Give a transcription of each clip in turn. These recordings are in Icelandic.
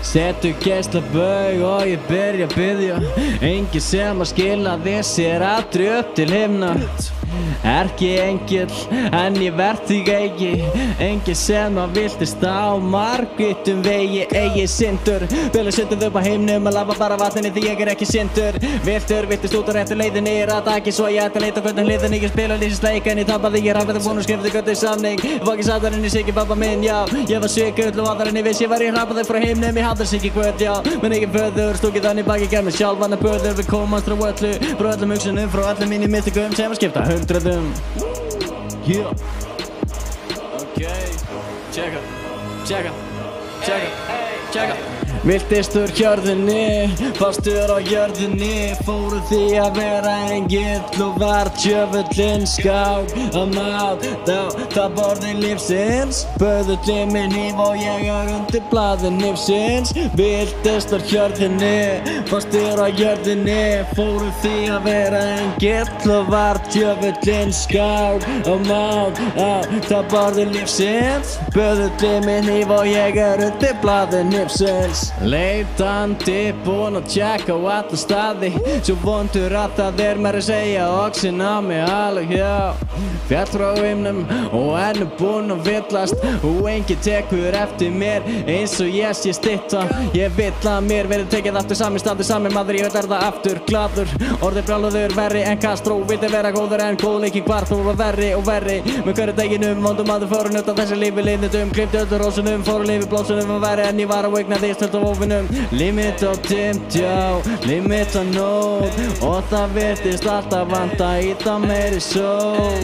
Setu geislabaug og ég byrja að biðja. Enginn sem að skilaði sér aldrei upp til himna. Ekki engill, en ég verð því eigi. Enginn sem að viltist á margvítum vegi. Eigi syndur, vilja syndur upp á heimnum. Að lafa bara vatninni því ég ekki syndur. Viltist út á réttu leiðinni. Rataki svo ég ætti að leita hvernig hliðinni. Ég spila lífsleik en ég tapaði. Ég rafði búinn og skrifði göttið samning. Fokki satarinn í Siggi babba minn, já. Ég var svikur og aðarinn ég viss. Ég var í hrapaði frá heimnum. Ég hafði Siggi kvöld, já. Men ekki föður, stúkið þannig baki gerð mig sjálf. Vann að börður við komast frá öllu. Frá öllum hugsunum, frá öllum mínum mystikum sem að skipta hundruðum. Yeah. Okay. Checka. Viltistur hjörðinni, fastur á jörðinni. Fóru því að vera engill og var djöfullinn skák að máta það borði lífsins. Böðu minn híf og ég undir blaði lífsins. Viltistur hjörðinni, fastur á jörðinni. Fóru því að vera engill og var djöfullinn skák að máta það borði lífsins. Böðu minn híf og ég undir blaði lífsins. Leitandi, búinn að tjekka á alla staði. Svo vondur að það mér að segja oxin á mig alveg hjá. Fjall frá himnum og búinn að villast. Og enginn tekur eftir mér eins og ég sé stytta. Ég vill að mér verði tekið aftur sami staður, sami maður, ég vil það aftur gladur. Orðið brjálaður verri en Castro. Vildi vera góður en góðleiki hvart og verri og verri. Með hverju deginum vondum maður fóru njóta þessi lífi liðnum. Klippti öllu rósunum, fóru lífi blósunum og verri en ég var að veikna því stöld á ofinum. Limit á dimmt, já, limit á nót. Og það virtist alltaf vanta í það meiri sól.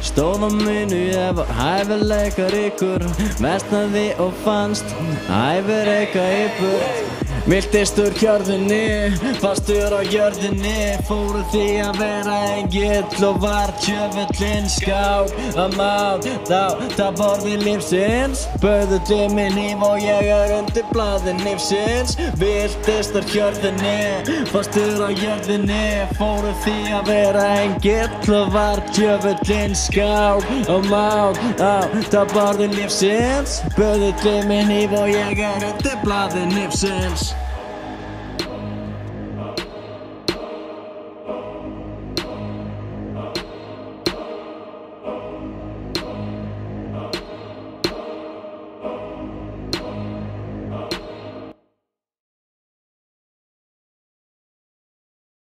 Stóð á mínu, ég var hæfileikaríkur. Versnaði og fannst hæfileika í burt. Viltistur hjörðinni, fastur á jörðinni. Fóru því að vera engill og var djöfullinn skák að máta það borði lífsins. Böðu minn híf og ég undir blaði lífsins. Viltistur hjörðinni, fastur á jörðinni. Fóru því að vera engill og var djöfullinn skák að máta það borði lífsins. Böðu minn híf og ég undir blaði lífsins.